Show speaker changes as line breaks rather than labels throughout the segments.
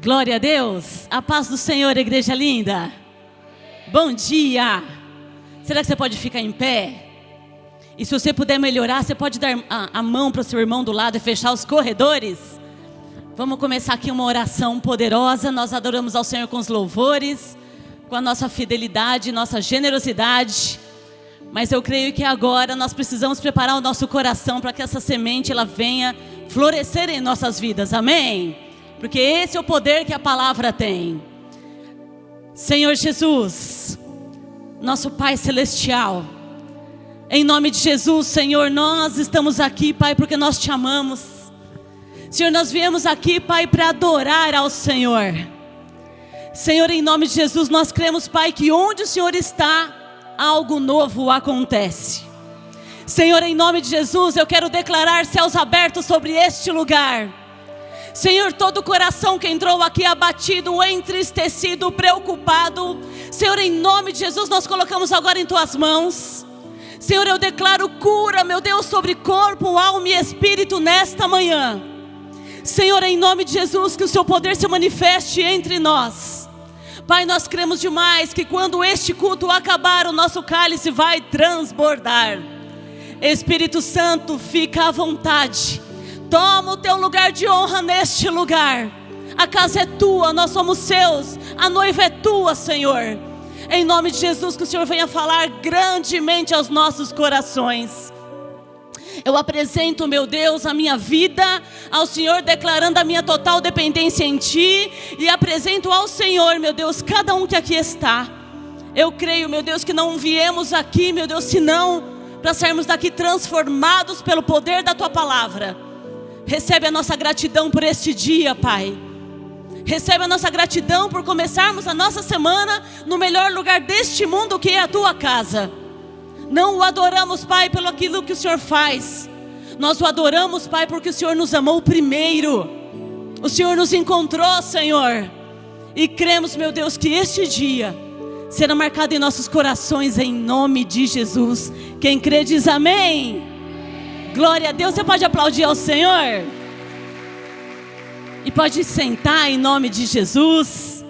Glória a Deus, a paz do Senhor, igreja linda. Bom dia. Será que você pode ficar em pé? E se você puder melhorar, você pode dar a mão para o seu irmão do lado e fechar os corredores? Vamos começar aqui uma oração poderosa. Nós adoramos ao Senhor com os louvores, com a nossa fidelidade, nossa generosidade. Mas eu creio que agora nós precisamos preparar o nosso coração para que essa semente ela venha florescer em nossas vidas, amém? Porque esse é o poder que a palavra tem. Senhor Jesus, nosso Pai Celestial, em nome de Jesus, Senhor, nós estamos aqui, Pai, porque nós te amamos. Senhor, nós viemos aqui, Pai, para adorar ao Senhor. Senhor, em nome de Jesus, nós cremos, Pai, que onde o Senhor está, algo novo acontece. Senhor, em nome de Jesus, eu quero declarar céus abertos sobre este lugar. Senhor, todo coração que entrou aqui abatido, entristecido, preocupado, Senhor, em nome de Jesus, nós colocamos agora em Tuas mãos. Senhor, eu declaro cura, meu Deus, sobre corpo, alma e espírito nesta manhã. Senhor, em nome de Jesus, que o Seu poder se manifeste entre nós. Pai, nós cremos demais que quando este culto acabar, o nosso cálice vai transbordar. Espírito Santo, fica à vontade. Toma o Teu lugar de honra neste lugar. A casa é Tua, nós somos Seus. A noiva é Tua, Senhor. Em nome de Jesus, que o Senhor venha falar grandemente aos nossos corações. Eu apresento, meu Deus, a minha vida ao Senhor, declarando a minha total dependência em Ti. E apresento ao Senhor, meu Deus, cada um que aqui está. Eu creio, meu Deus, que não viemos aqui, meu Deus, senão para sairmos daqui transformados pelo poder da Tua palavra. Recebe a nossa gratidão por este dia, Pai. Recebe a nossa gratidão por começarmos a nossa semana no melhor lugar deste mundo, que é a Tua casa. Não o adoramos, Pai, pelo aquilo que o Senhor faz. Nós o adoramos, Pai, porque o Senhor nos amou primeiro. O Senhor nos encontrou, Senhor. E cremos, meu Deus, que este dia será marcado em nossos corações, em nome de Jesus. Quem crê diz amém. Glória a Deus. Você pode aplaudir ao Senhor? E pode sentar em nome de Jesus.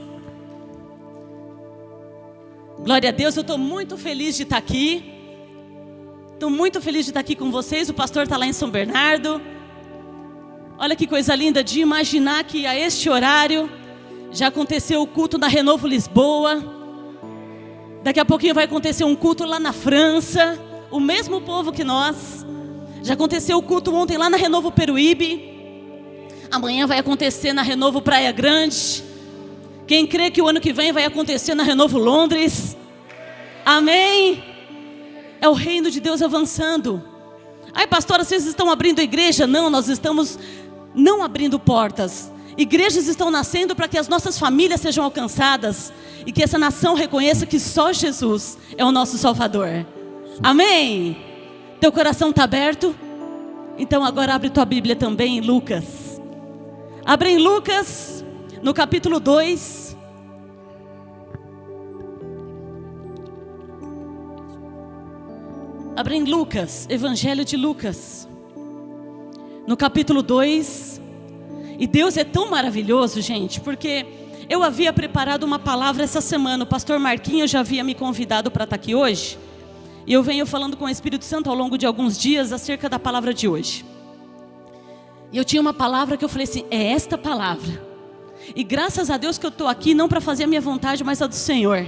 Glória a Deus, eu estou muito feliz de estar aqui. Estou muito feliz de estar aqui com vocês. O pastor está lá em São Bernardo. Olha que coisa linda de imaginar que a este horário já aconteceu o culto na Renovo Lisboa. Daqui a pouquinho vai acontecer um culto lá na França. O mesmo povo que nós. Já aconteceu o culto ontem lá na Renovo Peruíbe. Amanhã vai acontecer na Renovo Praia Grande. Quem crê que o ano que vem vai acontecer na Renovo Londres? Amém? É o reino de Deus avançando. Ai, pastora, vocês estão abrindo igreja? Não, nós estamos não abrindo portas. Igrejas estão nascendo para que as nossas famílias sejam alcançadas. E que essa nação reconheça que só Jesus é o nosso Salvador. Amém? Teu coração está aberto? Então agora abre tua Bíblia também em Lucas. Abre em Lucas, no capítulo 2. Abre em Lucas, Evangelho de Lucas, no capítulo 2. E Deus é tão maravilhoso, gente, porque eu havia preparado uma palavra essa semana. O pastor Marquinhos já havia me convidado para estar aqui hoje. E eu venho falando com o Espírito Santo ao longo de alguns dias acerca da palavra de hoje. E eu tinha uma palavra que eu falei assim, é esta palavra. E graças a Deus que eu estou aqui, não para fazer a minha vontade, mas a do Senhor.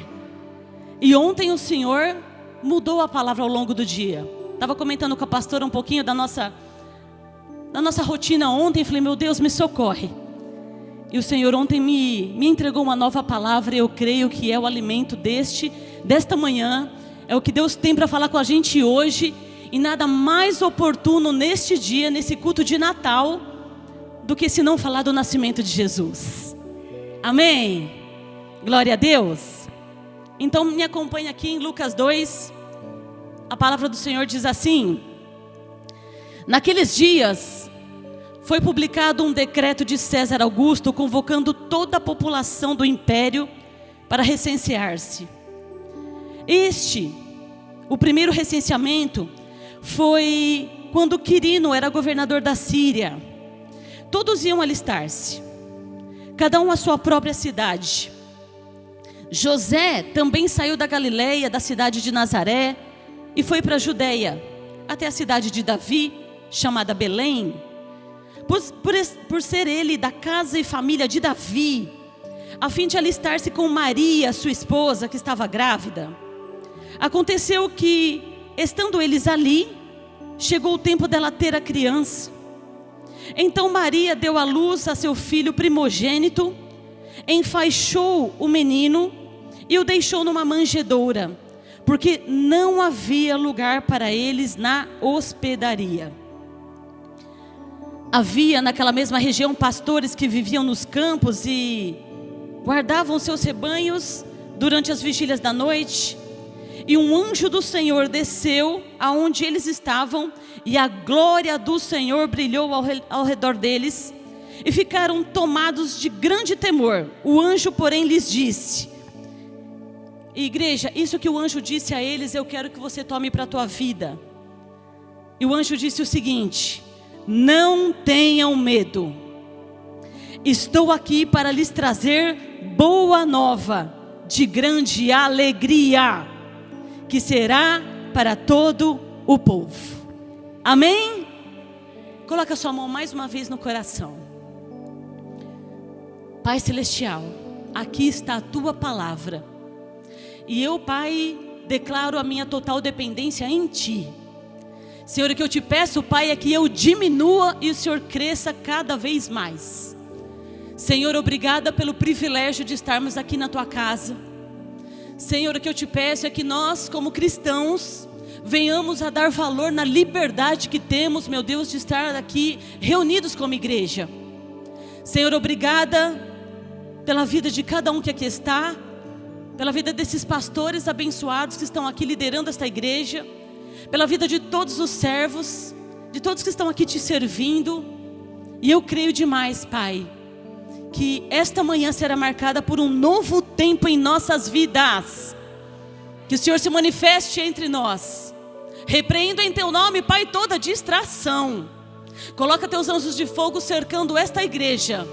E ontem o Senhor mudou a palavra ao longo do dia. Estava comentando com a pastora um pouquinho da nossa rotina ontem. Falei, meu Deus, me socorre. E o Senhor ontem me entregou uma nova palavra. E eu creio que é o alimento desta manhã. É o que Deus tem para falar com a gente hoje. E nada mais oportuno neste dia, nesse culto de Natal, do que se não falar do nascimento de Jesus. Amém? Glória a Deus. Então me acompanha aqui em Lucas 2. A palavra do Senhor diz assim: naqueles dias foi publicado um decreto de César Augusto convocando toda a população do império para recensear-se. O primeiro recenseamento foi quando Quirino era governador da Síria. Todos iam alistar-se. cada um à sua própria cidade. José também saiu da Galileia, da cidade de Nazaré, e foi para a Judeia, até a cidade de Davi, chamada Belém, por ser ele da casa e família de Davi, a fim de alistar-se com Maria, sua esposa, que estava grávida. Aconteceu que, estando eles ali, chegou o tempo dela ter a criança. Então Maria deu à luz a seu filho primogênito, enfaixou o menino e o deixou numa manjedoura, porque não havia lugar para eles na hospedaria. Havia naquela mesma região pastores que viviam nos campos e guardavam seus rebanhos durante as vigílias da noite. E um anjo do Senhor desceu aonde eles estavam, e a glória do Senhor brilhou ao redor deles, e ficaram tomados de grande temor. O anjo, porém, lhes disse... Igreja, isso que o anjo disse a eles, eu quero que você tome para a tua vida. E o anjo disse o seguinte: não tenham medo. Estou aqui para lhes trazer boa nova, de grande alegria, que será para todo o povo. Amém? Coloca a sua mão mais uma vez no coração. Pai Celestial, aqui está a tua palavra. E eu, Pai, declaro a minha total dependência em Ti. Senhor, o que eu te peço, Pai, é que eu diminua e o Senhor cresça cada vez mais. Senhor, obrigada pelo privilégio de estarmos aqui na Tua casa. Senhor, o que eu te peço é que nós, como cristãos, venhamos a dar valor na liberdade que temos, meu Deus, de estar aqui reunidos como igreja. Senhor, obrigada pela vida de cada um que aqui está, pela vida desses pastores abençoados que estão aqui liderando esta igreja, pela vida de todos os servos, de todos que estão aqui te servindo. E eu creio demais, Pai, que esta manhã será marcada por um novo tempo em nossas vidas. Que o Senhor se manifeste entre nós. Repreendo em Teu nome, Pai, toda distração. Coloca Teus anjos de fogo cercando esta igreja.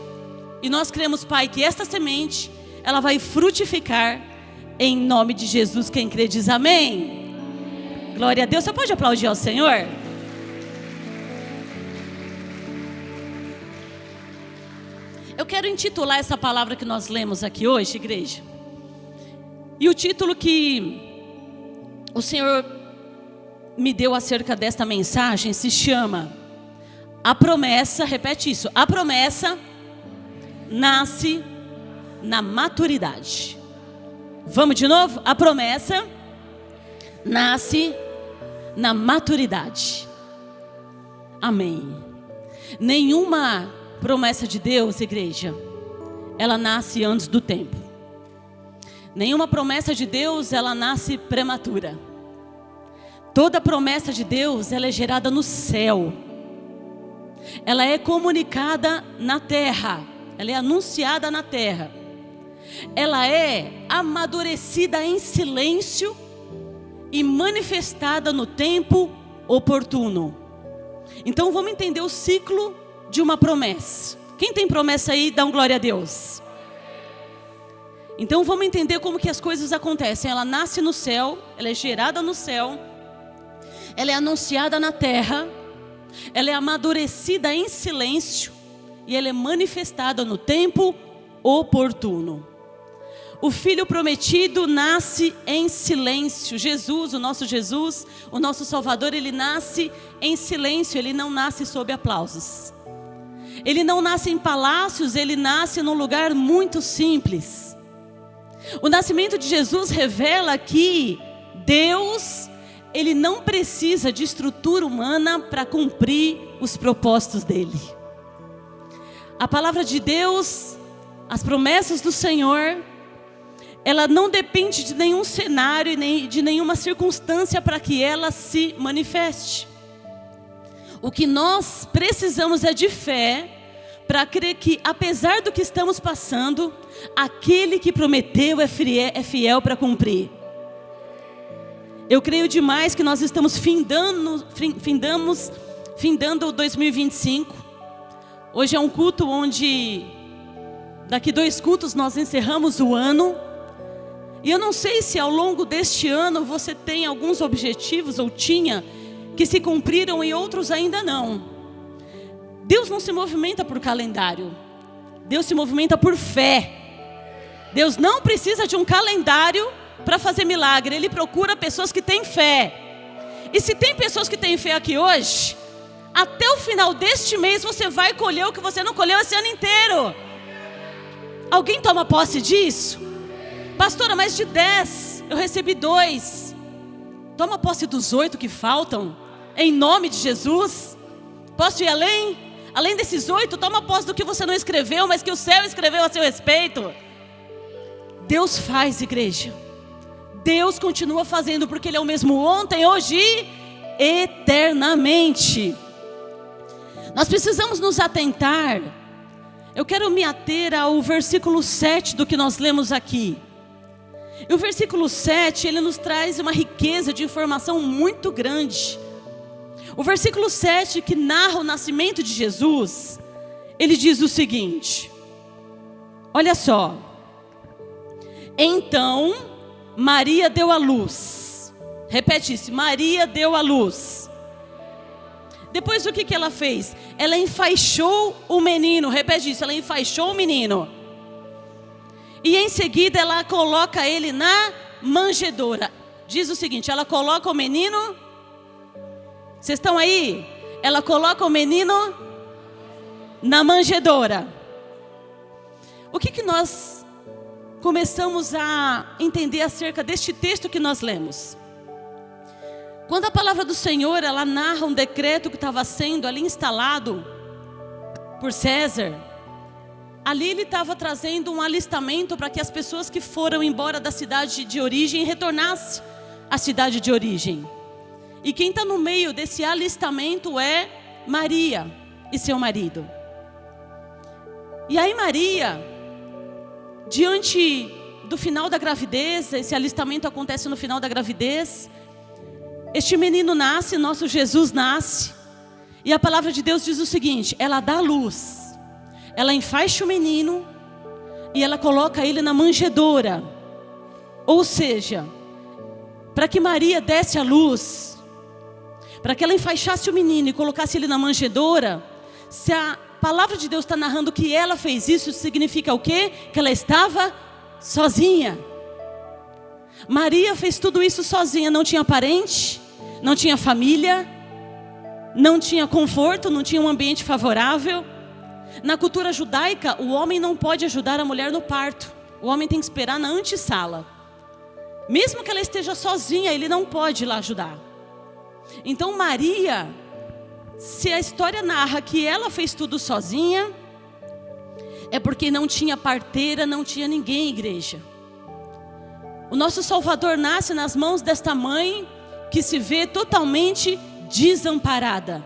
E nós cremos, Pai, que esta semente, ela vai frutificar em nome de Jesus. Quem crê diz amém. Glória a Deus. Você pode aplaudir ao Senhor? Eu quero intitular essa palavra que nós lemos aqui hoje, igreja. E o título que o Senhor me deu acerca desta mensagem se chama: a promessa, repete isso, a promessa nasce na maturidade. Vamos de novo? A promessa nasce na maturidade. Amém. Nenhuma promessa de Deus, igreja, ela nasce antes do tempo. Nenhuma promessa de Deus, ela nasce prematura. Toda promessa de Deus, ela é gerada no céu. Ela é comunicada na terra. Ela é anunciada na terra. Ela é amadurecida em silêncio e manifestada no tempo oportuno. Então vamos entender o ciclo de uma promessa. Quem tem promessa aí, dá um glória a Deus. Então vamos entender como que as coisas acontecem. Ela nasce no céu, ela é gerada no céu, ela é anunciada na terra, ela é amadurecida em silêncio e ela é manifestada no tempo oportuno. O Filho prometido nasce em silêncio. Jesus, o nosso Salvador, ele nasce em silêncio, ele não nasce sob aplausos. Ele não nasce em palácios, ele nasce num lugar muito simples. O nascimento de Jesus revela que Deus, ele não precisa de estrutura humana para cumprir os propósitos dele. A palavra de Deus, as promessas do Senhor, ela não depende de nenhum cenário e nem de nenhuma circunstância para que ela se manifeste. O que nós precisamos é de fé para crer que, apesar do que estamos passando, aquele que prometeu é fiel para cumprir. Eu creio demais que nós estamos findando 2025. Hoje é um culto onde Daqui 2 cultos nós encerramos o ano. E eu não sei se ao longo deste ano você tem alguns objetivos, ou tinha, que se cumpriram e outros ainda não. Deus não se movimenta por calendário. Deus se movimenta por fé. Deus não precisa de um calendário para fazer milagre. Ele procura pessoas que têm fé. E se tem pessoas que têm fé aqui hoje, até o final deste mês você vai colher o que você não colheu esse ano inteiro. Alguém toma posse disso? Pastora, mas de 10 eu recebi 2. Toma posse dos 8 que faltam, em nome de Jesus. Posso ir além? Além desses 8, toma posse do que você não escreveu, mas que o céu escreveu a seu respeito. Deus faz, igreja. Deus continua fazendo, porque Ele é o mesmo ontem, hoje e eternamente. Nós precisamos nos atentar. Eu quero me ater ao versículo 7 do que nós lemos aqui. E o versículo 7, ele nos traz uma riqueza de informação muito grande. O versículo 7, que narra o nascimento de Jesus, ele diz o seguinte: olha só. Então Maria deu à luz. Repete isso, Maria deu à luz. Depois o que ela fez? Ela enfaixou o menino. Repete isso, ela enfaixou o menino. E em seguida ela coloca ele na manjedoura. Diz o seguinte, ela coloca o menino. Vocês estão aí? Ela coloca o menino na manjedoura. O que nós começamos a entender acerca deste texto que nós lemos? Quando a palavra do Senhor, ela narra um decreto que estava sendo ali instalado por César, ali ele estava trazendo um alistamento para que as pessoas que foram embora da cidade de origem retornassem à cidade de origem. E quem está no meio desse alistamento é Maria e seu marido. E aí Maria, diante do final da gravidez, esse alistamento acontece no final da gravidez, este menino nasce, nosso Jesus nasce, e a palavra de Deus diz o seguinte: ela dá a luz, ela enfaixa o menino e ela coloca ele na manjedoura. Ou seja, para que Maria desse a luz, para que ela enfaixasse o menino e colocasse ele na manjedoura, se a palavra de Deus está narrando que ela fez isso, significa o quê? Que ela estava sozinha. Maria fez tudo isso sozinha, não tinha parente, não tinha família, não tinha conforto, não tinha um ambiente favorável. Na cultura judaica, o homem não pode ajudar a mulher no parto. O homem tem que esperar na antessala. Mesmo que ela esteja sozinha, ele não pode ir lá ajudar. Então Maria, se a história narra que ela fez tudo sozinha, é porque não tinha parteira, não tinha ninguém, igreja. O nosso Salvador nasce nas mãos desta mãe que se vê totalmente desamparada.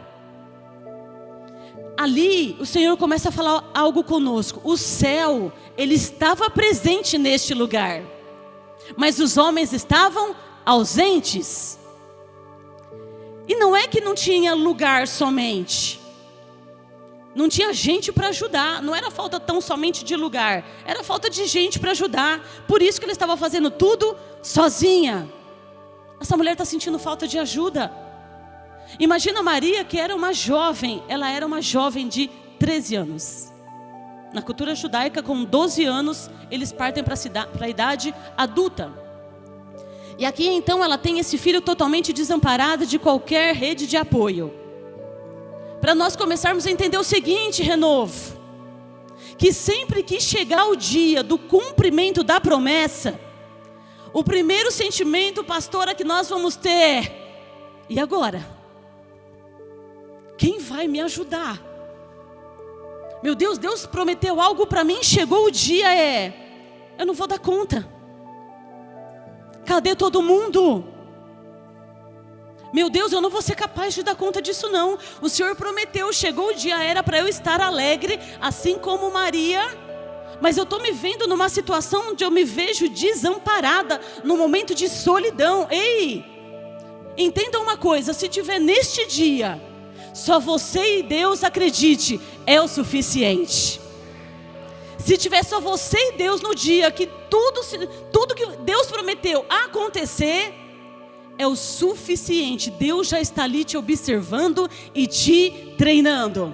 Ali o Senhor começa a falar algo conosco. O céu, ele estava presente neste lugar, mas os homens estavam ausentes. E não é que não tinha lugar somente, não tinha gente para ajudar. Não era falta tão somente de lugar, era falta de gente para ajudar. Por isso que ele estava fazendo tudo sozinha. Essa mulher está sentindo falta de ajuda. Imagina Maria, que era uma jovem. Ela era uma jovem de 13 anos. Na cultura judaica, com 12 anos, eles partem para a idade adulta. E aqui então ela tem esse filho totalmente desamparado de qualquer rede de apoio. Para nós começarmos a entender o seguinte, Renovo: que sempre que chegar o dia do cumprimento da promessa, o primeiro sentimento, pastora, que nós vamos ter é: e agora? Quem vai me ajudar? Meu Deus, Deus prometeu algo para mim, chegou o dia, eu não vou dar conta. Cadê todo mundo? Meu Deus, eu não vou ser capaz de dar conta disso não. O Senhor prometeu, chegou o dia, era para eu estar alegre, assim como Maria. Mas eu estou me vendo numa situação onde eu me vejo desamparada, num momento de solidão. Ei, entenda uma coisa: se tiver neste dia só você e Deus, acredite, é o suficiente. Se tiver só você e Deus no dia que tudo que Deus prometeu acontecer, é o suficiente. Deus já está ali te observando e te treinando.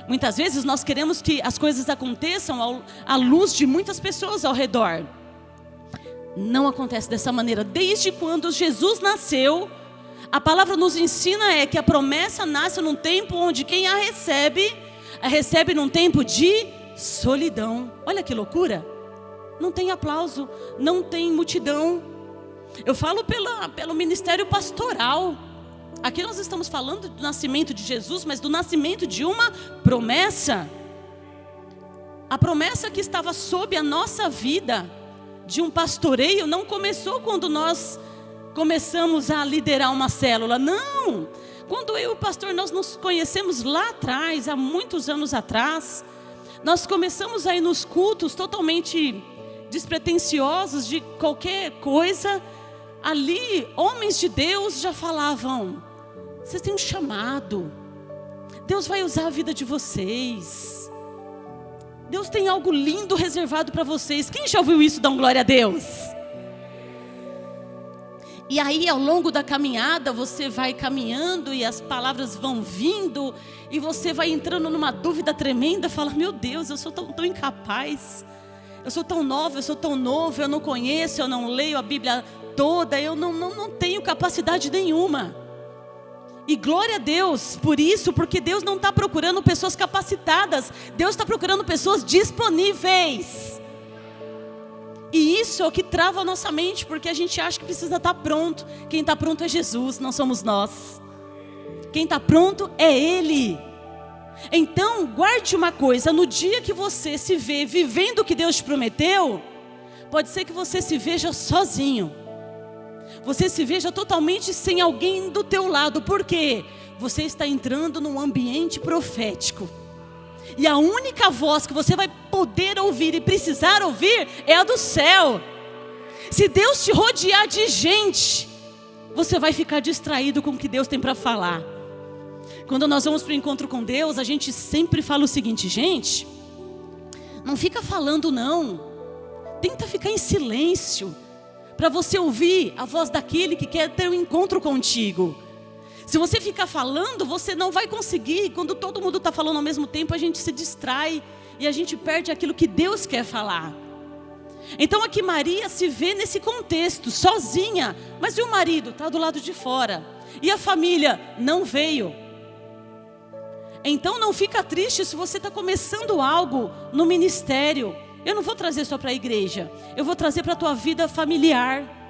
Muitas vezes nós queremos que as coisas aconteçam à luz de muitas pessoas ao redor. Não acontece dessa maneira. Desde quando Jesus nasceu, a palavra nos ensina que a promessa nasce num tempo onde quem a recebe num tempo de solidão. Olha que loucura. Não tem aplauso, não tem multidão. Eu falo pelo ministério pastoral. Aqui nós estamos falando do nascimento de Jesus, mas do nascimento de uma promessa. A promessa que estava sob a nossa vida, de um pastoreio, não começou quando nós começamos a liderar uma célula. Não! Quando eu e o pastor, nós nos conhecemos lá atrás, há muitos anos atrás, nós começamos a ir nos cultos totalmente despretensiosos de qualquer coisa. Ali, homens de Deus já falavam: vocês têm um chamado, Deus vai usar a vida de vocês, Deus tem algo lindo reservado para vocês. Quem já ouviu isso? Dá um glória a Deus. E aí, ao longo da caminhada, você vai caminhando e as palavras vão vindo, e você vai entrando numa dúvida tremenda. Fala: meu Deus, eu sou tão incapaz, eu sou tão nova, eu sou tão novo, eu não conheço, eu não leio a Bíblia toda, eu não tenho capacidade nenhuma. E glória a Deus por isso, porque Deus não está procurando pessoas capacitadas, Deus está procurando pessoas disponíveis. E isso é o que trava a nossa mente, porque a gente acha que precisa estar pronto. Quem está pronto é Jesus, não somos nós. Quem está pronto é Ele. Então guarde uma coisa: no dia que você se vê vivendo o que Deus te prometeu, pode ser que você se veja sozinho, você se veja totalmente sem alguém do teu lado. Por quê? Você está entrando num ambiente profético, e a única voz que você vai poder ouvir e precisar ouvir é a do céu. Se Deus te rodear de gente, você vai ficar distraído com o que Deus tem para falar. Quando nós vamos para o encontro com Deus, a gente sempre fala o seguinte: gente, não fica falando não, tenta ficar em silêncio, para você ouvir a voz daquele que quer ter um encontro contigo. Se você ficar falando, você não vai conseguir. Quando todo mundo está falando ao mesmo tempo, a gente se distrai e a gente perde aquilo que Deus quer falar. Então aqui Maria se vê nesse contexto, sozinha. Mas e o marido? Está do lado de fora. E a família? Não veio. Então não fica triste se você está começando algo no ministério. Eu não vou trazer só para a igreja, eu vou trazer para a tua vida familiar.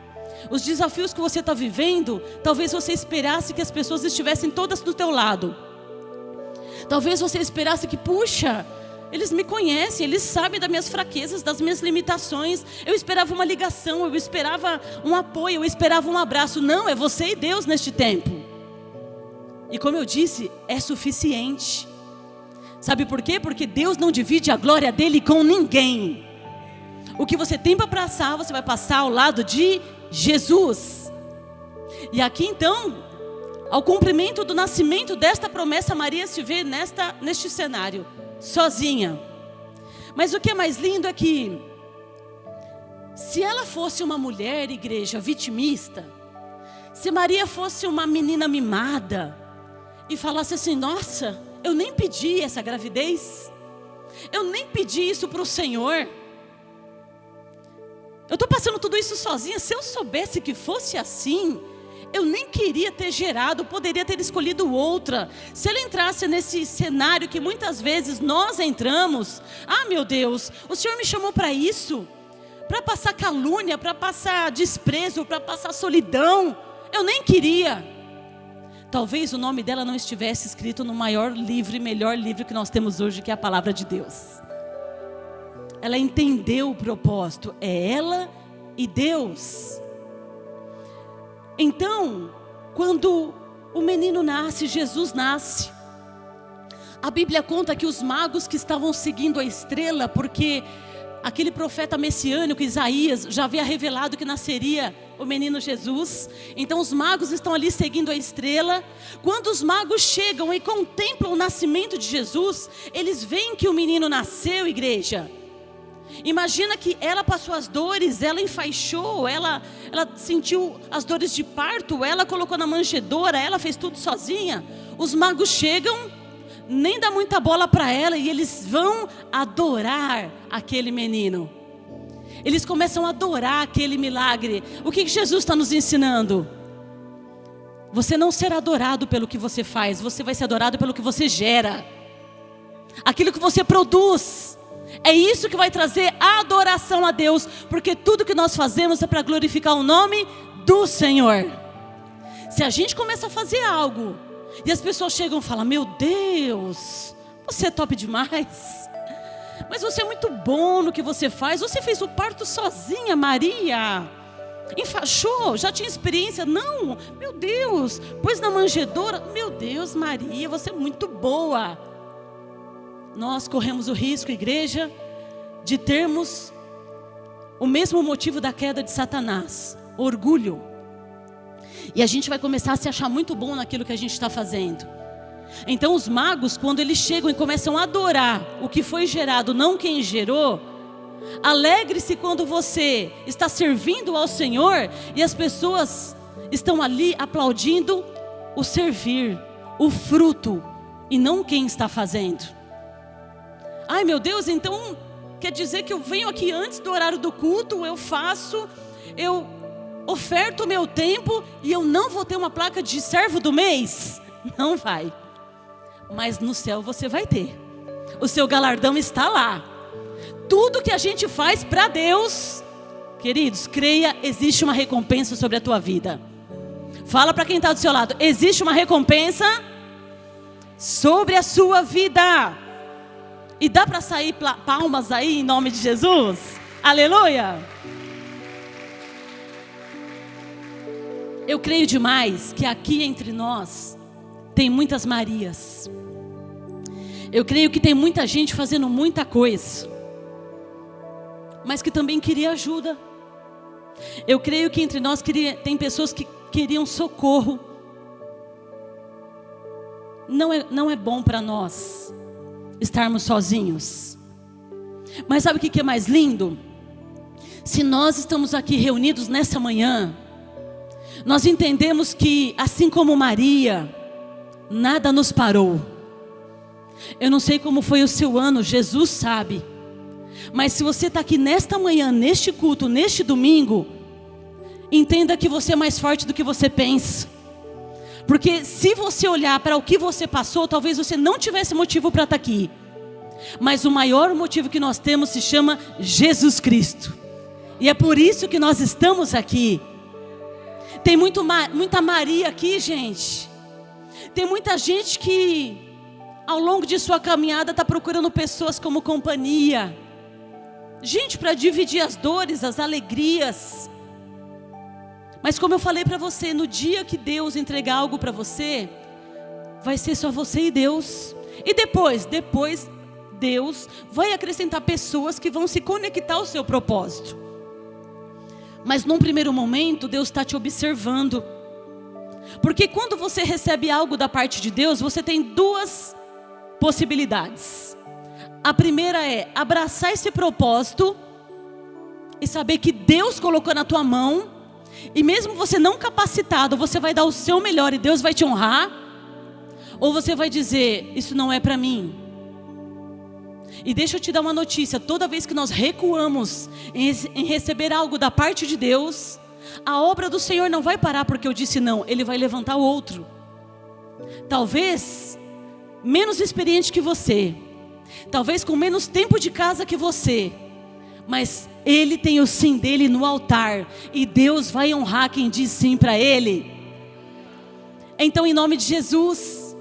Os desafios que você está vivendo, talvez você esperasse que as pessoas estivessem todas do teu lado. Talvez você esperasse que, puxa, eles me conhecem, eles sabem das minhas fraquezas, das minhas limitações. Eu esperava uma ligação, eu esperava um apoio, eu esperava um abraço. Não, é você e Deus neste tempo. E como eu disse, é suficiente. Sabe por quê? Porque Deus não divide a glória dele com ninguém. O que você tem para passar, você vai passar ao lado de Jesus. E aqui então, ao cumprimento do nascimento desta promessa, Maria se vê neste cenário, sozinha. Mas o que é mais lindo é que, se ela fosse uma mulher, igreja, vitimista, se Maria fosse uma menina mimada e falasse assim: nossa, eu nem pedi essa gravidez, eu nem pedi isso para o Senhor, eu estou passando tudo isso sozinha. Se eu soubesse que fosse assim, eu nem queria ter gerado, poderia ter escolhido outra. Se ela entrasse nesse cenário que muitas vezes nós entramos: ah, meu Deus, o Senhor me chamou para isso, para passar calúnia, para passar desprezo, para passar solidão, eu nem queria. Talvez o nome dela não estivesse escrito no maior livro e melhor livro que nós temos hoje, que é a palavra de Deus. Ela entendeu o propósito, é ela e Deus. Então, quando o menino nasce, Jesus nasce, a Bíblia conta que os magos que estavam seguindo a estrela, porque aquele profeta messiânico, Isaías, já havia revelado que nasceria o menino Jesus. Então os magos estão ali seguindo a estrela. Quando os magos chegam e contemplam o nascimento de Jesus, eles veem que o menino nasceu, igreja. Imagina que ela passou as dores, ela enfaixou, ela sentiu as dores de parto, ela colocou na manjedoura, ela fez tudo sozinha. Os magos chegam, nem dá muita bola para ela e eles vão adorar aquele menino. Eles começam a adorar aquele milagre. O que Jesus está nos ensinando? Você não será adorado pelo que você faz, você vai ser adorado pelo que você gera. Aquilo que você produz. É isso que vai trazer adoração a Deus, porque tudo que nós fazemos é para glorificar o nome do Senhor. Se a gente começa a fazer algo e as pessoas chegam e falam: meu Deus, você é top demais, mas você é muito bom no que você faz, você fez o parto sozinha, Maria, enfaixou, já tinha experiência. Não, meu Deus, pôs na manjedoura, meu Deus, Maria, você é muito boa. Nós corremos o risco, igreja, de termos o mesmo motivo da queda de Satanás: orgulho. E a gente vai começar a se achar muito bom naquilo que a gente está fazendo. Então os magos, quando eles chegam e começam a adorar o que foi gerado, não quem gerou, alegre-se quando você está servindo ao Senhor e as pessoas estão ali aplaudindo o servir, o fruto, e não quem está fazendo. Ai meu Deus, então quer dizer que eu venho aqui antes do horário do culto, eu faço, eu oferto o meu tempo e eu não vou ter uma placa de servo do mês? Não vai. Mas no céu você vai ter. O seu galardão está lá. Tudo que a gente faz para Deus, queridos, creia, existe uma recompensa sobre a tua vida. Fala para quem está do seu lado: existe uma recompensa sobre a sua vida. E dá para sair palmas aí em nome de Jesus? Aleluia! Eu creio demais que aqui entre nós tem muitas Marias. Eu creio que tem muita gente fazendo muita coisa, mas que também queria ajuda. Eu creio que entre nós tem pessoas que queriam socorro. Não é bom para nós estarmos sozinhos. Mas sabe o que é mais lindo? Se nós estamos aqui reunidos nessa manhã, nós entendemos que, assim como Maria, nada nos parou. Eu não sei como foi o seu ano, Jesus sabe. Mas se você está aqui nesta manhã, neste culto, neste domingo, entenda que você é mais forte do que você pensa. Porque se você olhar para o que você passou, talvez você não tivesse motivo para estar aqui. Mas o maior motivo que nós temos se chama Jesus Cristo. E é por isso que nós estamos aqui. Tem muita Maria aqui, gente. Tem muita gente que ao longo de sua caminhada está procurando pessoas como companhia. Gente para dividir as dores, as alegrias. Mas como eu falei para você, no dia que Deus entregar algo para você, vai ser só você e Deus. E depois Deus vai acrescentar pessoas que vão se conectar ao seu propósito. Mas num primeiro momento, Deus está te observando. Porque quando você recebe algo da parte de Deus, você tem duas possibilidades. A primeira é abraçar esse propósito e saber que Deus colocou na tua mão. E mesmo você não capacitado, você vai dar o seu melhor e Deus vai te honrar. Ou você vai dizer: isso não é para mim. E deixa eu te dar uma notícia: toda vez que nós recuamos em receber algo da parte de Deus, a obra do Senhor não vai parar porque eu disse não. Ele vai levantar o outro. Talvez menos experiente que você, talvez com menos tempo de casa que você, mas ele tem o sim dele no altar, e Deus vai honrar quem diz sim para ele. Então, em nome de Jesus,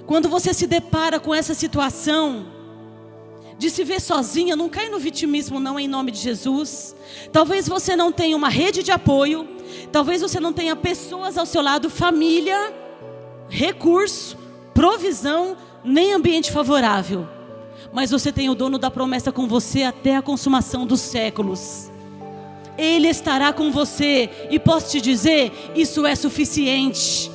quando você se depara com essa situação de se ver sozinha, não cai no vitimismo não, em nome de Jesus. Talvez você não tenha uma rede de apoio, talvez você não tenha pessoas ao seu lado, família, recurso, provisão, nem ambiente favorável. Mas você tem o dono da promessa com você até a consumação dos séculos. Ele estará com você. E posso te dizer, isso é suficiente.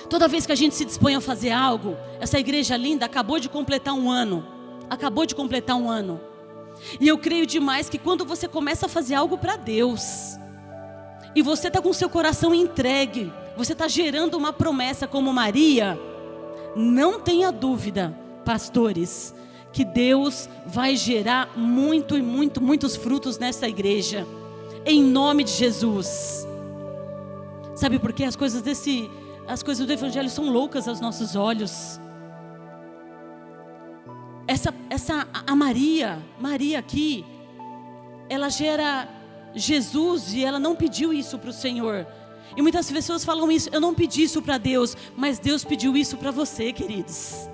Toda vez que a gente se dispõe a fazer algo, essa igreja linda acabou de completar um ano. Acabou de completar um ano. E eu creio demais que quando você começa a fazer algo para Deus, e você está com o seu coração entregue, você está gerando uma promessa como Maria, não tenha dúvida, pastores, que Deus vai gerar muitos frutos nessa igreja, em nome de Jesus. Sabe por quê? As coisas do Evangelho são loucas aos nossos olhos. A Maria aqui, ela gera Jesus e ela não pediu isso para o Senhor. E muitas pessoas falam isso: eu não pedi isso para Deus, mas Deus pediu isso para você, queridos.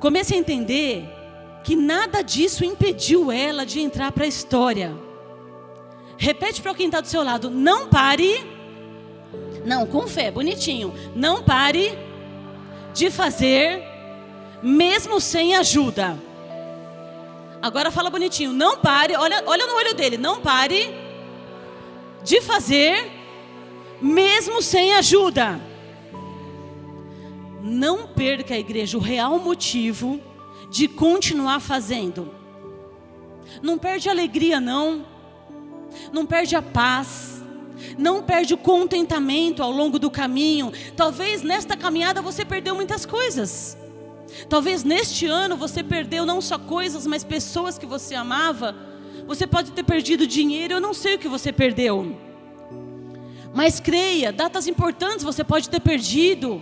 Comece a entender que nada disso impediu ela de entrar para a história. Repete para quem está do seu lado: não pare, não, com fé, bonitinho, não pare de fazer, mesmo sem ajuda. Agora fala bonitinho: não pare, olha no olho dele, não pare de fazer, mesmo sem ajuda. Não perca, a igreja, o real motivo de continuar fazendo. Não perde a alegria, não perde a paz, não perde o contentamento ao longo do caminho. Talvez nesta caminhada você perdeu muitas coisas. Talvez neste ano você perdeu não só coisas, mas pessoas que você amava. Você pode ter perdido dinheiro, eu não sei o que você perdeu. Mas creia, datas importantes você pode ter perdido.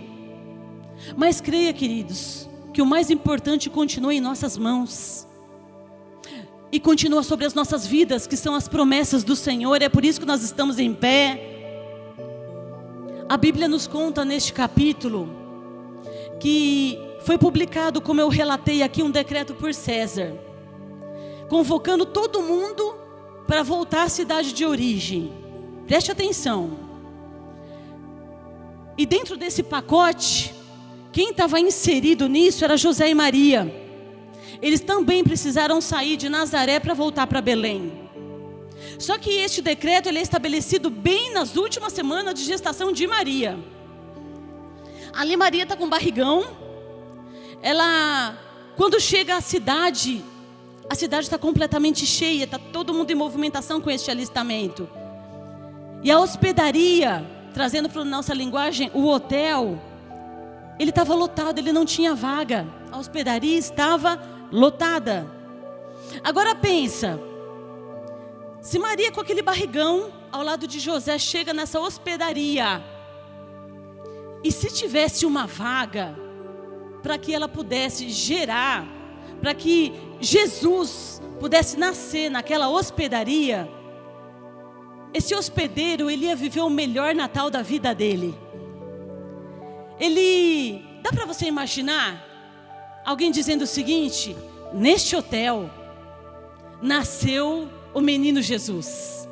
Mas creia, queridos, que o mais importante continua em nossas mãos. E continua sobre as nossas vidas, que são as promessas do Senhor. É por isso que nós estamos em pé. A Bíblia nos conta neste capítulo que foi publicado, como eu relatei aqui, um decreto por César, convocando todo mundo para voltar à cidade de origem. Preste atenção. E dentro desse pacote, quem estava inserido nisso era José e Maria. Eles também precisaram sair de Nazaré para voltar para Belém. Só que este decreto ele é estabelecido bem nas últimas semanas de gestação de Maria. Ali Maria está com barrigão. Ela, quando chega à cidade, a cidade está completamente cheia, está todo mundo em movimentação com este alistamento. E a hospedaria, trazendo para a nossa linguagem, o hotel, ele estava lotado, ele não tinha vaga. A hospedaria estava lotada. Agora pensa, se Maria com aquele barrigão ao lado de José chega nessa hospedaria, e se tivesse uma vaga para que ela pudesse gerar, para que Jesus pudesse nascer naquela hospedaria, esse hospedeiro, ele ia viver o melhor Natal da vida dele. Dá para você imaginar alguém dizendo o seguinte: neste hotel nasceu o menino Jesus.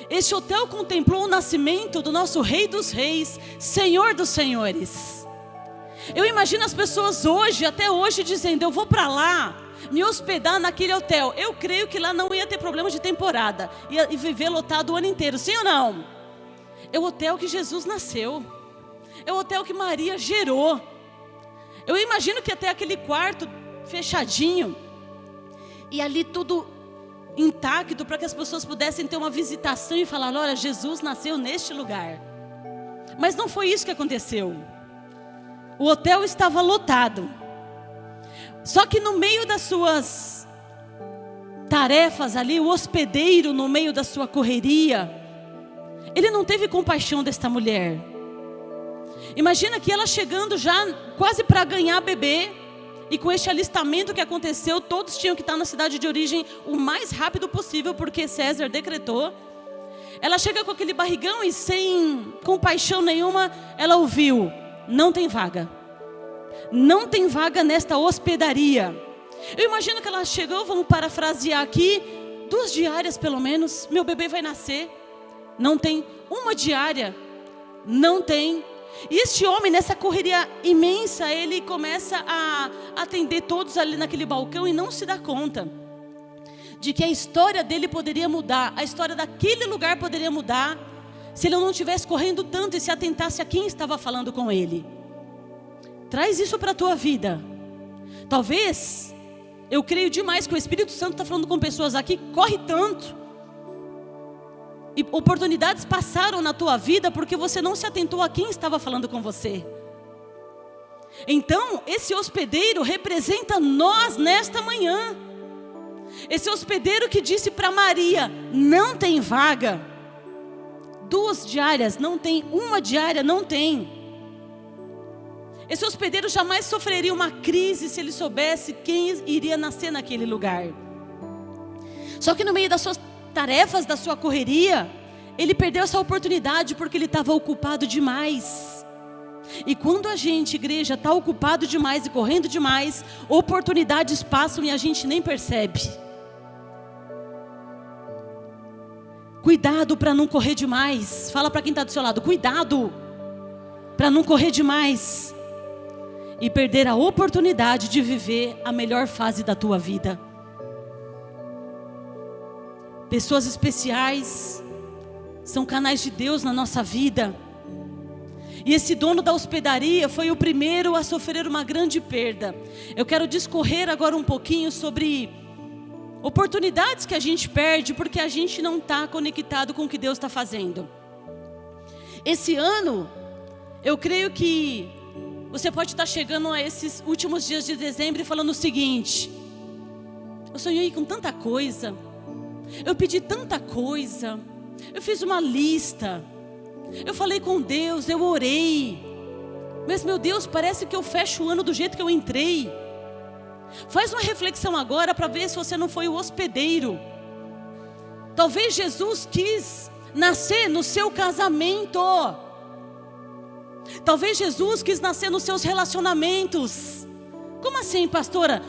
Este hotel contemplou o nascimento do nosso Rei dos Reis, Senhor dos Senhores. Eu imagino as pessoas hoje, até hoje, dizendo: eu vou para lá, me hospedar naquele hotel. Eu creio que lá não ia ter problema de temporada, ia viver lotado o ano inteiro, sim ou não? É o hotel que Jesus nasceu. É o hotel que Maria gerou. Eu imagino que até aquele quarto fechadinho, e ali tudo intacto, para que as pessoas pudessem ter uma visitação e falar: olha, Jesus nasceu neste lugar. Mas não foi isso que aconteceu. O hotel estava lotado. Só que no meio das suas tarefas ali, o hospedeiro, no meio da sua correria, ele não teve compaixão desta mulher. Imagina que ela chegando já quase para ganhar bebê, e com este alistamento que aconteceu, todos tinham que estar na cidade de origem o mais rápido possível, porque César decretou. Ela chega com aquele barrigão e sem compaixão nenhuma, ela ouviu: não tem vaga. Não tem vaga nesta hospedaria. Eu imagino que ela chegou, vamos parafrasear aqui, 2 diárias pelo menos, meu bebê vai nascer. Não tem uma diária, não tem. E este homem, nessa correria imensa, ele começa a atender todos ali naquele balcão e não se dá conta de que a história dele poderia mudar, a história daquele lugar poderia mudar, se ele não estivesse correndo tanto e se atentasse a quem estava falando com ele. Traz isso para a tua vida. Talvez, eu creio demais que o Espírito Santo está falando com pessoas aqui, corre tanto. E oportunidades passaram na tua vida porque você não se atentou a quem estava falando com você. Então, esse hospedeiro representa nós nesta manhã. Esse hospedeiro que disse para Maria, não tem vaga. 2 diárias não tem, 1 diária não tem. Esse hospedeiro jamais sofreria uma crise se ele soubesse quem iria nascer naquele lugar. Só que no meio das suas tarefas, da sua correria, ele perdeu essa oportunidade porque ele estava ocupado demais. E quando a gente, igreja, está ocupado demais e correndo demais, oportunidades passam e a gente nem percebe. Cuidado para não correr demais. Fala para quem está do seu lado, cuidado para não correr demais e perder a oportunidade de viver a melhor fase da tua vida. Pessoas especiais são canais de Deus na nossa vida. E esse dono da hospedaria foi o primeiro a sofrer uma grande perda. Eu quero discorrer agora um pouquinho sobre oportunidades que a gente perde porque a gente não está conectado com o que Deus está fazendo. Esse ano, eu creio que você pode estar chegando a esses últimos dias de dezembro e falando o seguinte: eu sonhei com tanta coisa, eu pedi tanta coisa, eu fiz uma lista, eu falei com Deus, eu orei, mas meu Deus, parece que eu fecho o ano do jeito que eu entrei. Faz uma reflexão agora para ver se você não foi o hospedeiro. Talvez Jesus quis nascer no seu casamento. Talvez Jesus quis nascer nos seus relacionamentos. Como assim, pastora?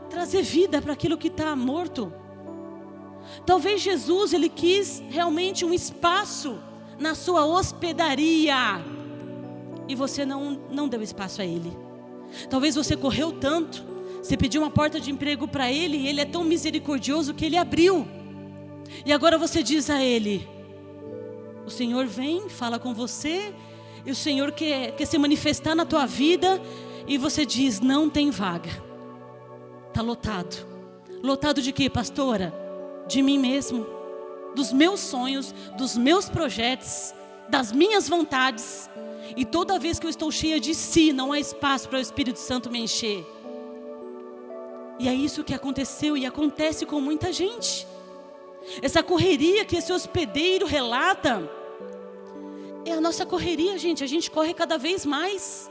Trazer vida para aquilo que está morto. Talvez Jesus, ele quis realmente um espaço na sua hospedaria e você não deu espaço a ele. Talvez você correu tanto, você pediu uma porta de emprego para ele e ele é tão misericordioso que ele abriu. E agora você diz a ele: o Senhor vem, fala com você, e o Senhor quer se manifestar na tua vida, e você diz, não tem vaga. Está lotado. Lotado de quê, pastora? De mim mesmo, dos meus sonhos, dos meus projetos, das minhas vontades. E toda vez que eu estou cheia de si, não há espaço para o Espírito Santo me encher. E é isso que aconteceu e acontece com muita gente. Essa correria que esse hospedeiro relata é a nossa correria, gente. A gente corre cada vez mais.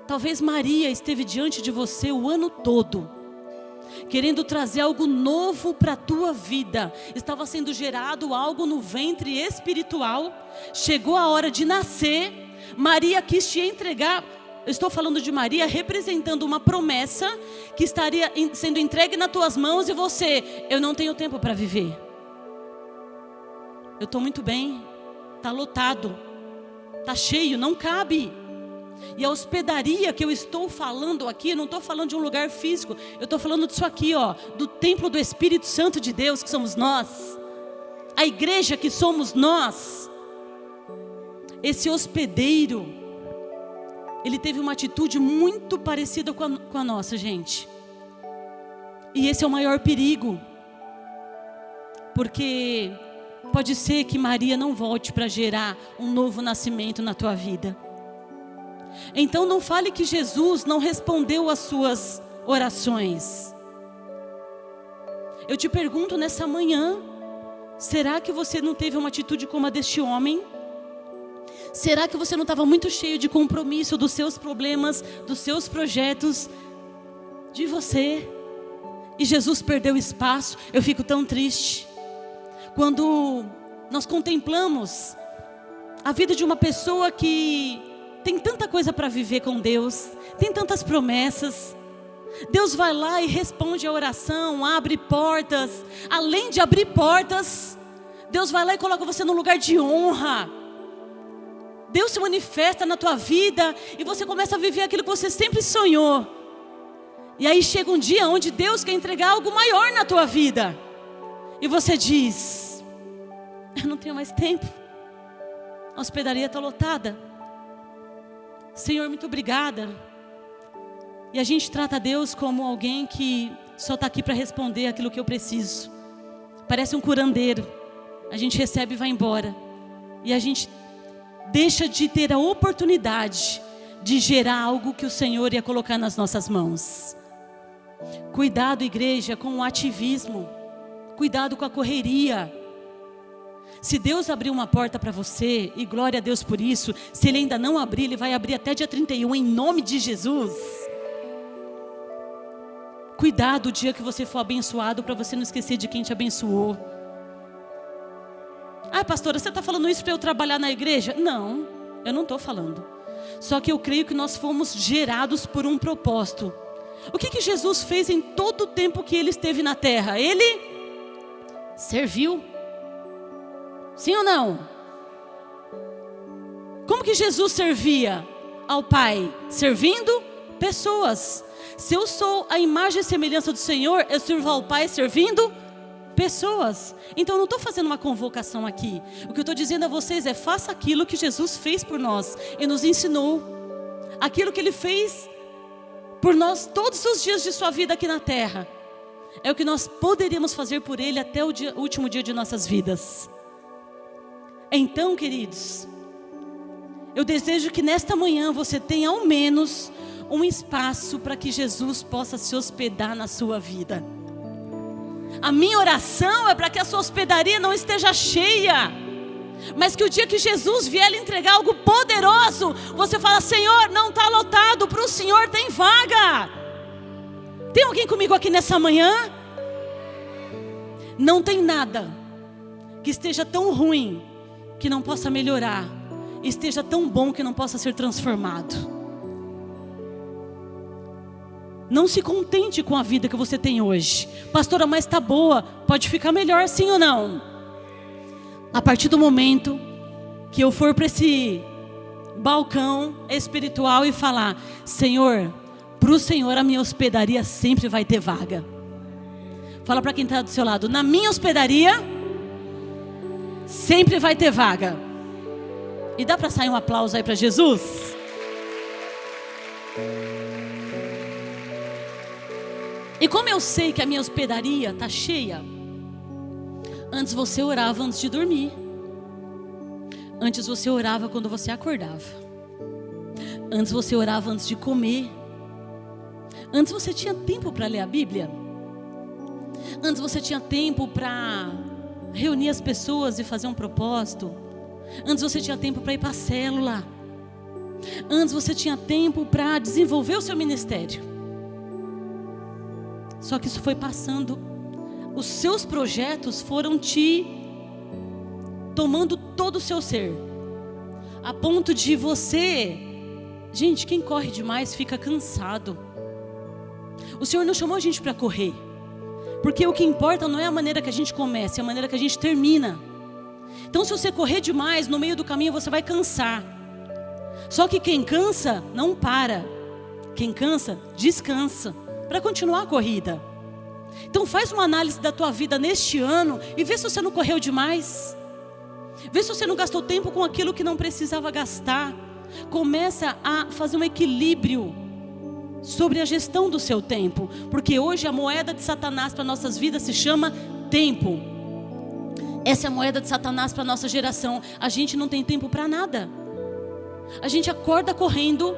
Talvez Maria esteve diante de você o ano todo, querendo trazer algo novo para a tua vida. Estava sendo gerado algo no ventre espiritual. Chegou a hora de nascer. Maria quis te entregar. Eu estou falando de Maria representando uma promessa que estaria sendo entregue nas tuas mãos, e você, eu não tenho tempo para viver. Eu estou muito bem, está lotado, está cheio, não cabe. E a hospedaria que eu estou falando aqui, eu não estou falando de um lugar físico, eu estou falando disso aqui, ó, do templo do Espírito Santo de Deus, que somos nós, a igreja que somos nós. Esse hospedeiro, ele teve uma atitude muito parecida com a nossa, gente. E esse é o maior perigo. Porque pode ser que Maria não volte para gerar um novo nascimento na tua vida. Então não fale que Jesus não respondeu às suas orações. Eu te pergunto nessa manhã, será que você não teve uma atitude como a deste homem? Será que você não estava muito cheio de compromisso dos seus problemas, dos seus projetos, de você? E Jesus perdeu espaço. Eu fico tão triste quando nós contemplamos a vida de uma pessoa que tem tanta coisa para viver com Deus, tem tantas promessas. Deus vai lá e responde a oração, abre portas. Além de abrir portas, Deus vai lá e coloca você num lugar de honra. Deus se manifesta na tua vida e você começa a viver aquilo que você sempre sonhou. E aí chega um dia onde Deus quer entregar algo maior na tua vida. E você diz: eu não tenho mais tempo. A hospedaria está lotada. Senhor, muito obrigada. E a gente trata Deus como alguém que só está aqui para responder aquilo que eu preciso. Parece um curandeiro. A gente recebe e vai embora. E a gente deixa de ter a oportunidade de gerar algo que o Senhor ia colocar nas nossas mãos. Cuidado, igreja, com o ativismo. Cuidado com a correria. Se Deus abrir uma porta para você, e glória a Deus por isso, se Ele ainda não abrir, Ele vai abrir até dia 31, em nome de Jesus. Cuidado o dia que você for abençoado, para você não esquecer de quem te abençoou. Ah, pastora, você está falando isso para eu trabalhar na igreja? Não, eu não estou falando. Só que eu creio que nós fomos gerados por um propósito. O que Jesus fez em todo o tempo que Ele esteve na terra? Ele serviu. Sim ou não? Como que Jesus servia ao Pai? Servindo pessoas. Se eu sou a imagem e semelhança do Senhor, eu sirvo ao Pai servindo pessoas. Então eu não estou fazendo uma convocação aqui. O que eu estou dizendo a vocês é: faça aquilo que Jesus fez por nós e nos ensinou. Aquilo que Ele fez por nós todos os dias de sua vida aqui na terra. É o que nós poderíamos fazer por Ele até o último dia de nossas vidas. Então, queridos, eu desejo que nesta manhã você tenha ao menos um espaço para que Jesus possa se hospedar na sua vida. A minha oração é para que a sua hospedaria não esteja cheia, mas que o dia que Jesus vier lhe entregar algo poderoso, você fala: Senhor, não está lotado, para o Senhor tem vaga. Tem alguém comigo aqui nessa manhã? Não tem nada que esteja tão ruim que não possa melhorar, esteja tão bom que não possa ser transformado. Não se contente com a vida que você tem hoje. Pastora, mas está boa, pode ficar melhor, sim ou não? A partir do momento que eu for para esse balcão espiritual e falar: Senhor, para o Senhor a minha hospedaria sempre vai ter vaga. Fala para quem está do seu lado: na minha hospedaria sempre vai ter vaga. E dá para sair um aplauso aí para Jesus? E como eu sei que a minha hospedaria está cheia? Antes você orava antes de dormir. Antes você orava quando você acordava. Antes você orava antes de comer. Antes você tinha tempo para ler a Bíblia. Antes você tinha tempo para reunir as pessoas e fazer um propósito. Antes você tinha tempo para ir para a célula. Antes você tinha tempo para desenvolver o seu ministério. Só que isso foi passando. Os seus projetos foram te tomando todo o seu ser, a ponto de você... Gente, quem corre demais fica cansado. O Senhor não chamou a gente para correr, porque o que importa não é a maneira que a gente começa, é a maneira que a gente termina. Então se você correr demais, no meio do caminho você vai cansar. Só que quem cansa não para. Quem cansa, descansa para continuar a corrida. Então faz uma análise da tua vida neste ano e vê se você não correu demais. Vê se você não gastou tempo com aquilo que não precisava gastar. Começa a fazer um equilíbrio sobre a gestão do seu tempo, porque hoje a moeda de Satanás para nossas vidas se chama tempo. Essa é a moeda de Satanás para a nossa geração. A gente não tem tempo para nada. A gente acorda correndo.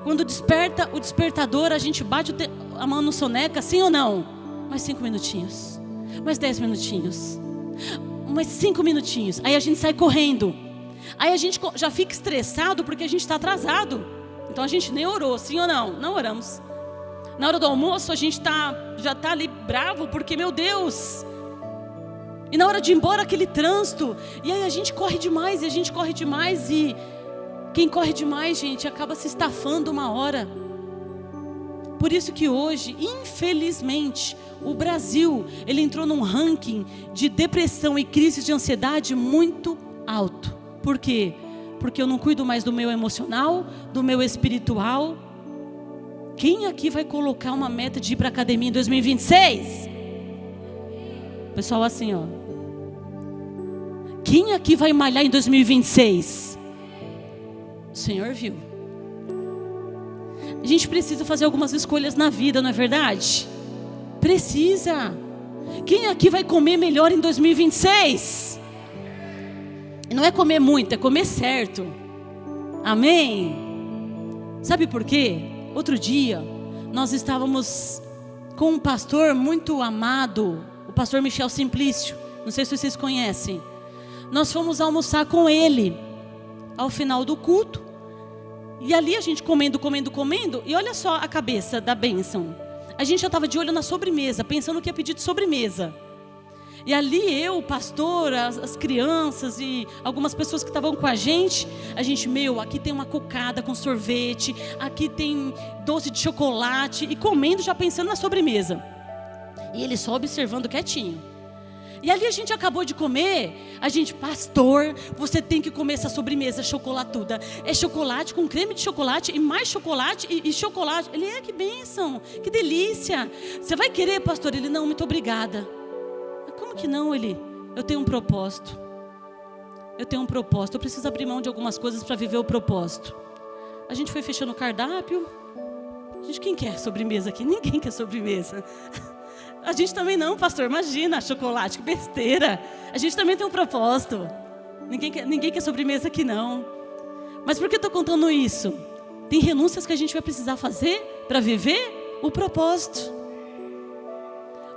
Quando desperta o despertador, a gente bate a mão no soneca, sim ou não? Mais 5 minutinhos, mais 10 minutinhos, mais 5 minutinhos. Aí a gente sai correndo. Aí a gente já fica estressado porque a gente está atrasado. Então a gente nem orou, sim ou não? Não oramos. Na hora do almoço a gente já está ali bravo porque, meu Deus. E na hora de ir embora aquele trânsito. E aí a gente corre demais, e a gente corre demais. E quem corre demais, gente, acaba se estafando uma hora. Por isso que hoje, infelizmente, o Brasil, ele entrou num ranking de depressão e crise de ansiedade muito alto. Por quê? Porque eu não cuido mais do meu emocional, do meu espiritual. Quem aqui vai colocar uma meta de ir para a academia em 2026? Pessoal assim, ó. Quem aqui vai malhar em 2026? O Senhor viu. A gente precisa fazer algumas escolhas na vida, não é verdade? Precisa. Quem aqui vai comer melhor em 2026? Não é comer muito, é comer certo. Amém? Sabe por quê? Outro dia, nós estávamos com um pastor muito amado, o pastor Michel Simplício. Não sei se vocês conhecem. Nós fomos almoçar com ele ao final do culto. E ali a gente comendo. E olha só a cabeça da bênção. A gente já estava de olho na sobremesa, pensando que ia pedir de sobremesa. E ali eu, o pastor, as crianças e algumas pessoas que estavam com a gente, aqui tem uma cocada com sorvete, aqui tem doce de chocolate, e comendo já pensando na sobremesa. E ele só observando quietinho. E ali a gente acabou de comer, pastor, você tem que comer essa sobremesa chocolatuda. É chocolate com creme de chocolate e mais chocolate e chocolate. Ele, que bênção, que delícia. Você vai querer, pastor? Ele, não, muito obrigada. Como que não? Ele, eu tenho um propósito. Eu preciso abrir mão de algumas coisas para viver o propósito. A gente foi fechando o cardápio. Quem quer sobremesa aqui? Ninguém quer sobremesa. A gente também não, pastor, imagina, chocolate, que besteira. A gente também tem um propósito. Ninguém quer sobremesa aqui não. Mas por que eu estou contando isso? Tem renúncias que a gente vai precisar fazer para viver o propósito.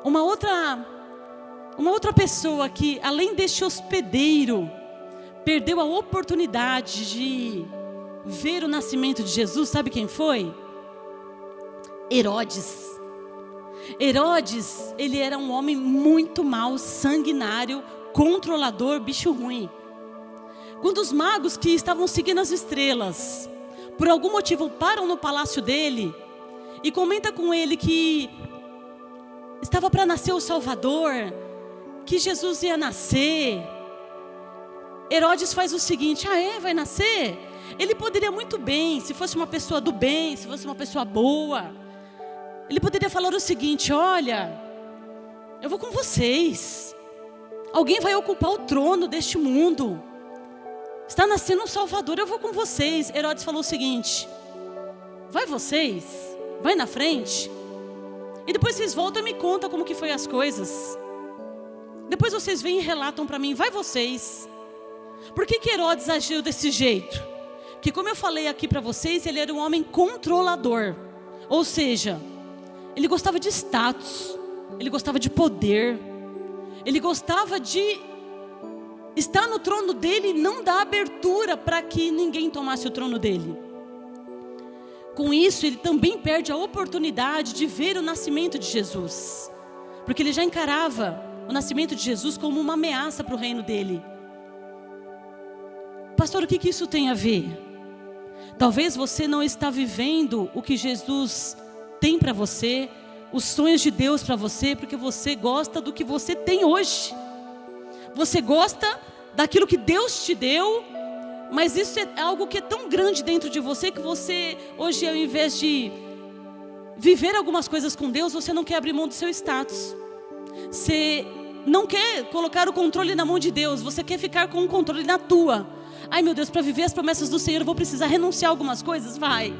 Uma outra pessoa que, além deste hospedeiro, perdeu a oportunidade de ver o nascimento de Jesus, sabe quem foi? Herodes. Herodes, ele era um homem muito mau, sanguinário, controlador, bicho ruim. Quando os magos que estavam seguindo as estrelas, por algum motivo param no palácio dele e comenta com ele que estava para nascer o Salvador, que Jesus ia nascer, Herodes faz o seguinte: vai nascer? Ele poderia muito bem, se fosse uma pessoa do bem, se fosse uma pessoa boa, ele poderia falar o seguinte: olha, eu vou com vocês. Alguém vai ocupar o trono deste mundo. Está nascendo um Salvador, eu vou com vocês. Herodes falou o seguinte: vai vocês, vai na frente. E depois vocês voltam e me contam como que foi as coisas. Depois vocês vêm e relatam para mim, vai vocês. Por que Herodes agiu desse jeito? Que, como eu falei aqui para vocês, ele era um homem controlador. Ou seja, ele gostava de status, ele gostava de poder, ele gostava de estar no trono dele e não dar abertura para que ninguém tomasse o trono dele. Com isso, ele também perde a oportunidade de ver o nascimento de Jesus, porque ele já encarava o nascimento de Jesus como uma ameaça para o reino dele. Pastor, o que isso tem a ver? Talvez você não está vivendo o que Jesus tem para você, os sonhos de Deus para você, porque você gosta do que você tem hoje. Você gosta daquilo que Deus te deu, mas isso é algo que é tão grande dentro de você, que você hoje, ao invés de viver algumas coisas com Deus, você não quer abrir mão do seu status. Você não quer colocar o controle na mão de Deus, você quer ficar com o controle na tua. Ai meu Deus, para viver as promessas do Senhor eu vou precisar renunciar a algumas coisas? Vai.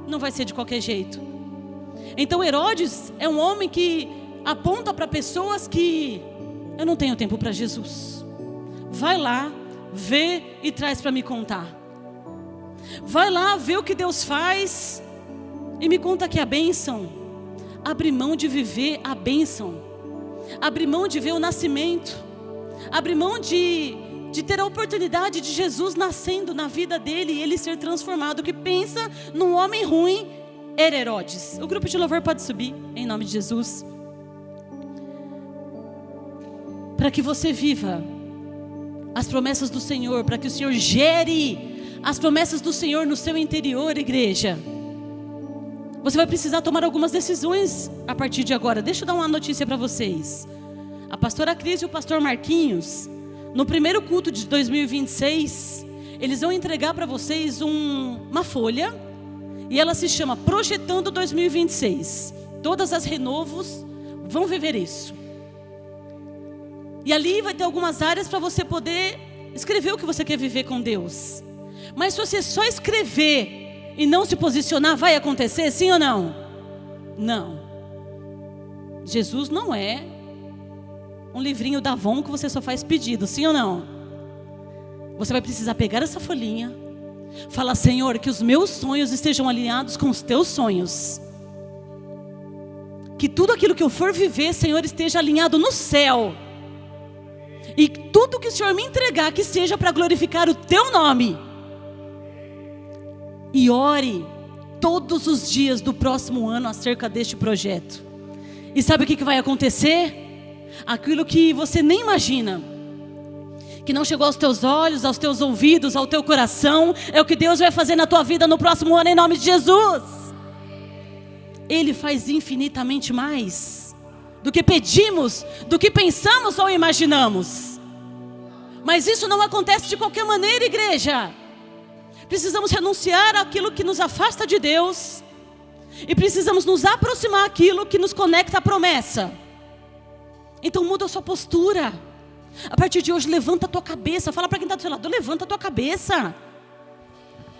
Não vai ser de qualquer jeito. Então Herodes é um homem que aponta para pessoas que: eu não tenho tempo para Jesus. Vai lá, vê e traz para me contar. Vai lá, vê o que Deus faz e me conta que a bênção. Abre mão de viver a bênção. Abre mão de ver o nascimento. Abre mão de ter a oportunidade de Jesus nascendo na vida dele e ele ser transformado. Que pensa num homem ruim, era Herodes. O grupo de louvor pode subir, em nome de Jesus. Para que você viva as promessas do Senhor, para que o Senhor gere as promessas do Senhor no seu interior, igreja, você vai precisar tomar algumas decisões a partir de agora. Deixa eu dar uma notícia para vocês. A pastora Cris e o pastor Marquinhos, no primeiro culto de 2026, eles vão entregar para vocês uma folha, E ela se chama Projetando 2026. Todas as renovos vão viver isso. E ali vai ter algumas áreas para você poder escrever o que você quer viver com Deus. Mas se você só escrever e não se posicionar, vai acontecer, sim ou não? Não. Jesus não é um livrinho da Avon que você só faz pedido, sim ou não? Você vai precisar pegar essa folhinha, falar: Senhor, que os meus sonhos estejam alinhados com os teus sonhos. Que tudo aquilo que eu for viver, Senhor, esteja alinhado no céu. E tudo que o Senhor me entregar, que seja para glorificar o teu nome. E ore todos os dias do próximo ano acerca deste projeto. E sabe o que vai acontecer? Aquilo que você nem imagina, que não chegou aos teus olhos, aos teus ouvidos, ao teu coração, é o que Deus vai fazer na tua vida no próximo ano, em nome de Jesus. Ele faz infinitamente mais do que pedimos, do que pensamos ou imaginamos. Mas isso não acontece de qualquer maneira, igreja. Precisamos renunciar àquilo que nos afasta de Deus, e precisamos nos aproximar àquilo que nos conecta à promessa. Então muda a sua postura. A partir de hoje, levanta a tua cabeça. Fala para quem está do seu lado: levanta a tua cabeça.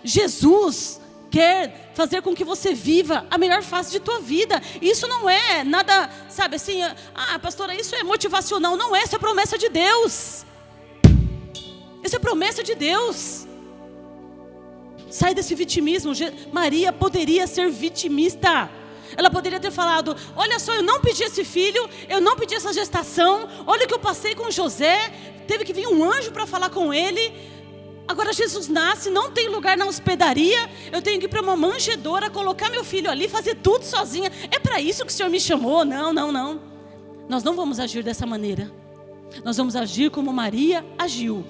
Jesus quer fazer com que você viva a melhor fase de tua vida. Isso não é nada, sabe assim, pastora, isso é motivacional. Não é, isso é promessa de Deus. Isso é promessa de Deus. Sai desse vitimismo. Maria poderia ser vitimista. Ela poderia ter falado: olha só, eu não pedi esse filho, eu não pedi essa gestação, olha o que eu passei com José, teve que vir um anjo para falar com ele. Agora Jesus nasce, não tem lugar na hospedaria, eu tenho que ir para uma manjedoura, colocar meu filho ali, fazer tudo sozinha. É para isso que o Senhor me chamou? Não. Nós não vamos agir dessa maneira. Nós vamos agir como Maria agiu.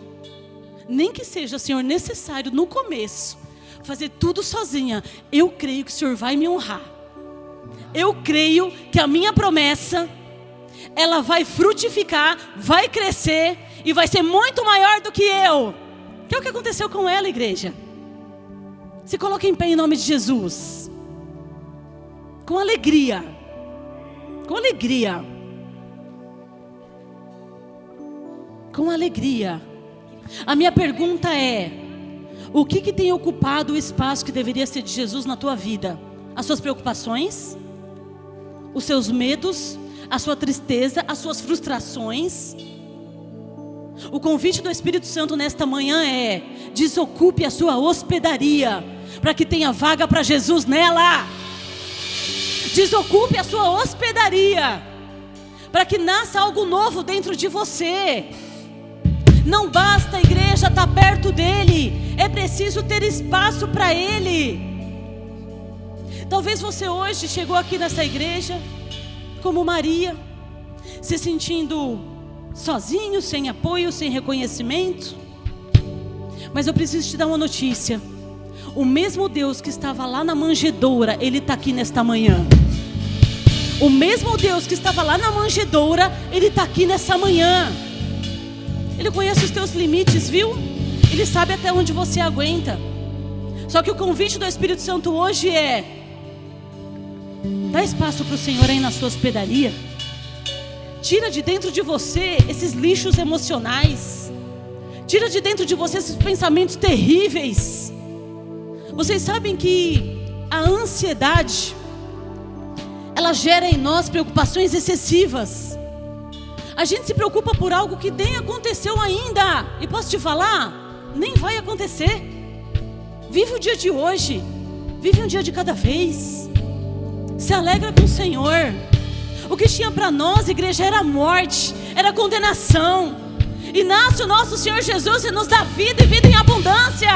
Nem que seja, Senhor, necessário no começo fazer tudo sozinha. Eu creio que o Senhor vai me honrar. Eu creio que a minha promessa, ela vai frutificar, vai crescer e vai ser muito maior do que eu. Que é o que aconteceu com ela, igreja. Se coloque em pé em nome de Jesus. Com alegria. Com alegria. Com alegria. A minha pergunta é: o que tem ocupado o espaço que deveria ser de Jesus na tua vida? As suas preocupações? Os seus medos? A sua tristeza? As suas frustrações? O convite do Espírito Santo nesta manhã é: desocupe a sua hospedaria, para que tenha vaga para Jesus nela. Desocupe a sua hospedaria, para que nasça algo novo dentro de você. Não basta a igreja estar perto dele, é preciso ter espaço para ele. Talvez você hoje chegou aqui nessa igreja como Maria, se sentindo sozinho, sem apoio, sem reconhecimento. Mas eu preciso te dar uma notícia: o mesmo Deus que estava lá na manjedoura, Ele está aqui nesta manhã. O mesmo Deus que estava lá na manjedoura, Ele está aqui nessa manhã. Ele conhece os teus limites, viu? Ele sabe até onde você aguenta. Só que o convite do Espírito Santo hoje é: dá espaço para o Senhor aí na sua hospedaria. Tira de dentro de você esses lixos emocionais. Tira de dentro de você esses pensamentos terríveis. Vocês sabem que a ansiedade, ela gera em nós preocupações excessivas. A gente se preocupa por algo que nem aconteceu ainda. E posso te falar, nem vai acontecer. Vive o dia de hoje. Vive um dia de cada vez. Se alegra com o Senhor. O que tinha para nós, igreja, era morte, era condenação. E nasce o nosso Senhor Jesus e nos dá vida e vida em abundância.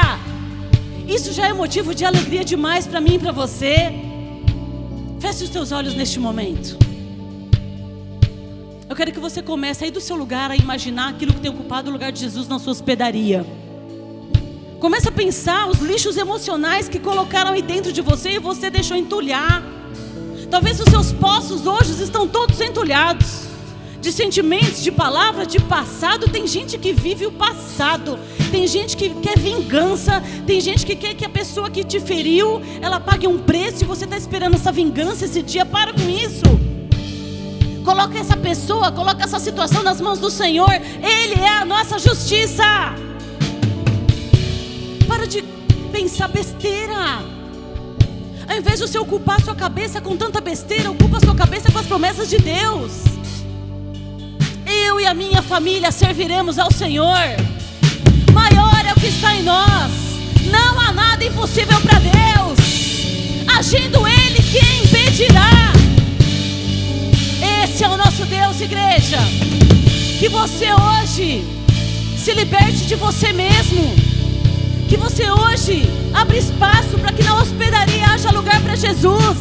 Isso já é motivo de alegria demais para mim e para você. Feche os teus olhos neste momento. Eu quero que você comece aí do seu lugar a imaginar aquilo que tem ocupado o lugar de Jesus na sua hospedaria. Comece a pensar os lixos emocionais que colocaram aí dentro de você e você deixou entulhar. Talvez os seus poços hoje estão todos entulhados. de sentimentos, de palavras, de passado. Tem gente que vive o passado. Tem gente que quer vingança. Tem gente que quer que a pessoa que te feriu, ela pague um preço, e você está esperando essa vingança esse dia. Para com isso. Coloca essa pessoa, coloca essa situação nas mãos do Senhor. Ele é a nossa justiça. Para de pensar besteira. Ao invés de você ocupar sua cabeça com tanta besteira, ocupa sua cabeça com as promessas de Deus. Eu e a minha família serviremos ao Senhor. Maior é o que está em nós. Não há nada impossível para Deus. Agindo Ele, quem impedirá? Esse é o nosso Deus, igreja. Que você hoje se liberte de você mesmo. Que você hoje abra espaço para que na hospedaria haja lugar para Jesus.